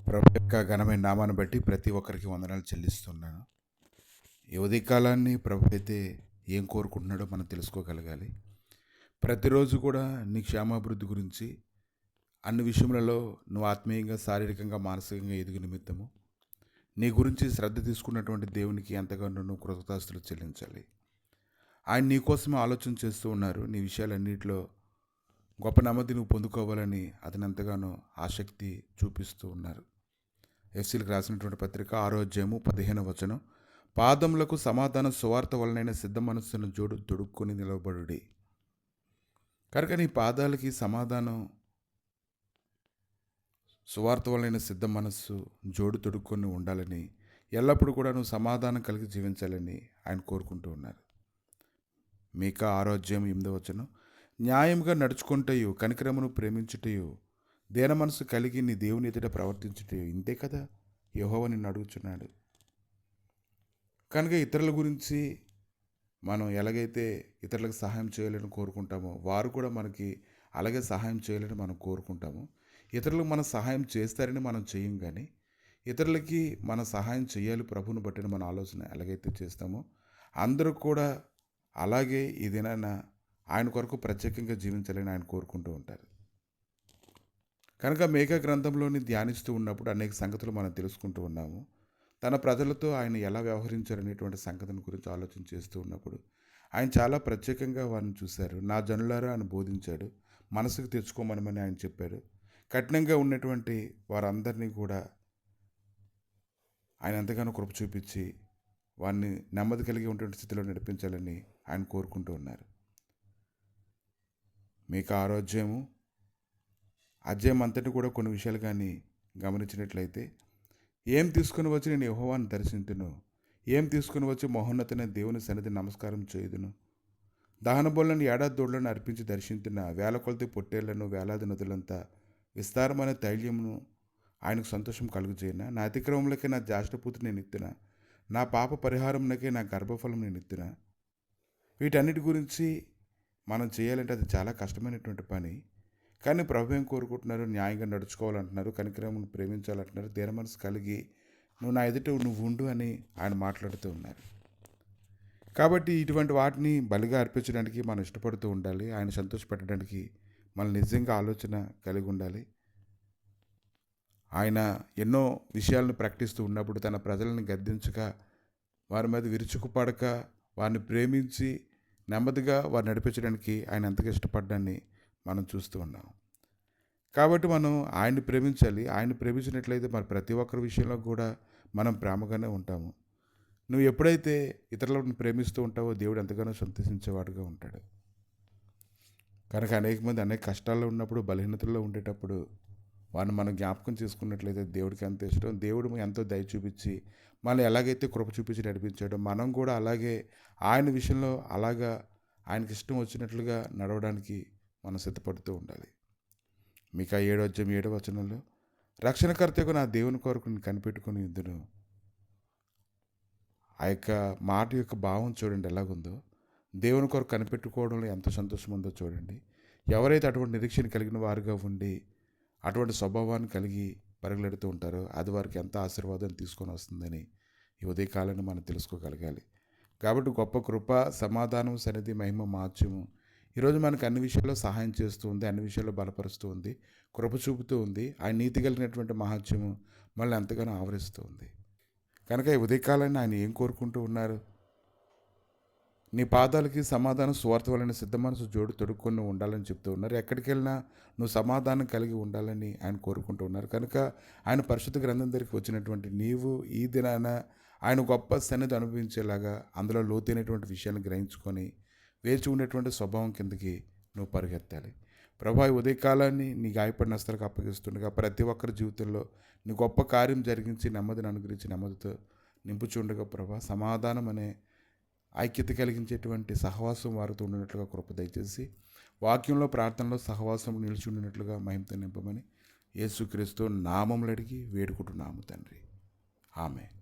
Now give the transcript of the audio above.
ప్రభు యొక్క ఘనమైన నామాన్ని బట్టి ప్రతి ఒక్కరికి వందనాలు చెల్లిస్తున్నాను. ఈ ఉదయకాలాన్ని ప్రభు అయితే ఏం కోరుకుంటున్నాడో మనం తెలుసుకోగలగాలి. ప్రతిరోజు కూడా నీ క్షేమాభివృద్ధి గురించి అన్ని విషయములలో నువ్వు ఆత్మీయంగా, శారీరకంగా, మానసికంగా ఎదుగు నిమిత్తము నీ గురించి శ్రద్ధ తీసుకున్నటువంటి దేవునికి ఎంతగానో నువ్వు కృతజ్ఞతాస్తుతులు చెల్లించాలి. ఆయన నీ కోసమే ఆలోచన చేస్తూ ఉన్నారు. నీ విషయాలన్నింటిలో గొప్ప నెమ్మది నువ్వు పొందుకోవాలని అతను ఎంతగానో ఆసక్తి చూపిస్తూ ఉన్నారు. ఎఫ్సీలకు రాసినటువంటి పత్రిక 6వ అధ్యాయము 15వ వచనం, పాదములకు సమాధాన సువార్త వలనైన సిద్ధ మనస్సును జోడు తొడుక్కొని నిలవబడుడి. కనుక నీ పాదాలకి సమాధానం సువార్త వలనైన సిద్ధ మనస్సు జోడు తొడుక్కొని ఉండాలని, ఎల్లప్పుడూ కూడా నువ్వు సమాధానం కలిగి జీవించాలని ఆయన కోరుకుంటూ ఉన్నారు. మీకా 6వ అధ్యాయం 8వ వచనం, న్యాయంగా నడుచుకుంటయు, కనికరమును ప్రేమించుటయు, దేన మనసు కలిగి నీ దేవుని ఎదుట ప్రవర్తించుటయు, ఇంతే కదా యెహోవా నిన్ను అడుగుచున్నాడు. కనుక ఇతరుల గురించి మనం ఎలాగైతే ఇతరులకు సహాయం చేయాలని కోరుకుంటామో, వారు కూడా మనకి అలాగే సహాయం చేయాలని మనం కోరుకుంటాము. ఇతరులకు మనం సహాయం చేస్తారని మనం చేయం, కానీ ఇతరులకి మనం సహాయం చేయాలి ప్రభువుని బట్టిన మన ఆలోచన ఎలాగైతే చేస్తామో, అందరూ కూడా అలాగే ఈ దినాన ఆయన కొరకు ప్రత్యేకంగా జీవించాలని ఆయన కోరుకుంటూ ఉంటారు. కనుక మేకా గ్రంథంలోని ధ్యానిస్తూ ఉన్నప్పుడు అనేక సంగతులు మనం తెలుసుకుంటూ ఉన్నాము. తన ప్రజలతో ఆయన ఎలా వ్యవహరించారనేటువంటి సంగతిని గురించి ఆలోచన చేస్తూ ఉన్నప్పుడు ఆయన చాలా ప్రత్యేకంగా వారిని చూశారు. నా జనులారా ఆయన బోధించాడు, మనసుకు తెచ్చుకోమని ఆయన చెప్పారు. కఠినంగా ఉన్నటువంటి వారందరినీ కూడా ఆయన ఎంతగానో కృప చూపించి వారిని నెమ్మది కలిగి ఉన్నటువంటి స్థితిలో నడిపించాలని ఆయన కోరుకుంటూ ఉన్నారు. మీకు అధ్యాయం అంతటి కూడా కొన్ని విషయాలు కానీ గమనించినట్లయితే, ఏం తీసుకుని వచ్చి నేను యెహోవాను దర్శింతును, ఏం తీసుకుని వచ్చి మహోన్నతమైన దేవుని సన్నిధి నమస్కారం చేయుదును, దహన బలులను ఏడాది దూడలను అర్పించి దర్శించిన, వేల కొలది పొట్టేళ్లను, వేలాది నదులంతా విస్తారమైన తైల్యమును ఆయనకు సంతోషం కలుగుచేయన, నా అతిక్రమములకే నా జ్యేష్ఠపుత్రి నేను ఇత్తిన, నా పాప పరిహారమునకే నా గర్భఫలం నేను ఇత్తిన. వీటన్నిటి గురించి మనం చేయాలంటే అది చాలా కష్టమైనటువంటి పని. కానీ ప్రభు ఏం కోరుకుంటున్నారు? న్యాయంగా నడుచుకోవాలంటున్నారు, కనికరమును ప్రేమించాలంటున్నారు, దీన మనసు కలిగి నువ్వు నా ఎదుట నువ్వు ఉండు అని ఆయన మాట్లాడుతూ ఉన్నారు. కాబట్టి ఇటువంటి వాటిని బలిగా అర్పించడానికి మనం ఇష్టపడుతూ ఉండాలి. ఆయన సంతోషపెట్టడానికి మనం నిజంగా ఆలోచన కలిగి ఉండాలి. ఆయన ఎన్నో విషయాలను ప్రకటిస్తూ ఉన్నప్పుడు తన ప్రజలను గద్దించక, వారి మీద విరుచుకుపడక, వారిని ప్రేమించి నెమ్మదిగా వారిని నడిపించడానికి ఆయన ఎంతగా ఇష్టపడ్డాన్ని మనం చూస్తూ ఉన్నాం. కాబట్టి మనం ఆయన్ని ప్రేమించాలి. ఆయన్ని ప్రేమించినట్లయితే మరి ప్రతి ఒక్కరి విషయంలో కూడా మనం ప్రేమగానే ఉంటాము. నువ్వు ఎప్పుడైతే ఇతరులను ప్రేమిస్తూ ఉంటావో దేవుడు ఎంతగానో సంతోషించేవాడుగా ఉంటాడు. కనుక అనేక మంది అనేక కష్టాల్లో ఉన్నప్పుడు, బలహీనతల్లో ఉండేటప్పుడు వారిని మనం జ్ఞాపకం చేసుకున్నట్లయితే దేవుడికి ఎంత ఇష్టం. దేవుడు ఎంతో దయ చూపించి మనం ఎలాగైతే కృప చూపించి నడిపించాడో, మనం కూడా అలాగే ఆయన విషయంలో అలాగా ఆయనకి ఇష్టం వచ్చినట్లుగా నడవడానికి మనం సిద్ధపడుతూ ఉండాలి. మీకా 7వ అధ్యాయం 7వ వచనంలో, రక్షణకర్తకు నా దేవుని కొరకు కనిపెట్టుకుని ఇందును. ఆ యొక్క మాట యొక్క భావం చూడండి ఎలాగుందో. దేవుని కొరకు కనిపెట్టుకోవడంలో ఎంత సంతోషం ఉందో చూడండి. ఎవరైతే అటువంటి నిరీక్షణ కలిగిన వారుగా ఉండి అటువంటి స్వభావాన్ని కలిగి పరుగులెడుతూ ఉంటారో అది వారికి ఎంత ఆశీర్వాదం తీసుకొని వస్తుందని ఈ ఉదయకాలాన్ని మనం తెలుసుకోగలగాలి. కాబట్టి గొప్ప కృప, సమాధానం, సన్నిధి, మహిమ, మహత్యము ఈరోజు మనకు అన్ని విషయాల్లో సహాయం చేస్తూ ఉంది, అన్ని విషయాల్లో బలపరుస్తూ ఉంది, కృప చూపుతూ ఉంది. ఆయన నీతి కలిగినటువంటి మహత్యము మనల్ని ఎంతగానో ఆవరిస్తూ ఉంది. కనుక ఈ ఉదయకాలాన్ని ఆయన ఏం కోరుకుంటూ ఉన్నారు? నీ పాదాలకి సమాధానం సువార్త వలన సిద్ధ మనసు జోడు తొడుక్కొని ఉండాలని చెప్తూ ఉన్నారు. ఎక్కడికి వెళ్ళినా నువ్వు సమాధానం కలిగి ఉండాలని ఆయన కోరుకుంటూ ఉన్నారు. కనుక ఆయన పరిశుద్ధ గ్రంథం దగ్గరికి వచ్చినటువంటి నీవు ఈ దినాన ఆయన గొప్ప సన్నిధి అనుభవించేలాగా అందులో లోతైనటువంటి విషయాన్ని గ్రహించుకొని వేచి ఉండేటువంటి స్వభావం కిందకి నువ్వు పరిగెత్తాలి. ప్రభా, ఈ ఉదయకాలాన్ని నీ గాయపడిన హస్తాలకు అప్పగిస్తుండగా ప్రతి ఒక్కరి జీవితంలో నీ గొప్ప కార్యం జరిగించి నెమ్మదిని అనుగ్రహించి నెమ్మదితో నింపుచుండగా ప్రభా, సమాధానం అనే ఐక్యత కలిగించేటువంటి సహవాసం వారితో ఉండినట్లుగా కృప దయచేసి, వాక్యంలో, ప్రార్థనలో సహవాసం నిలిచి ఉండినట్లుగా మహిమతో నింపమని యేసుక్రీస్తు నామములు అడిగి వేడుకుంటున్నాము తండ్రి. ఆమేన్.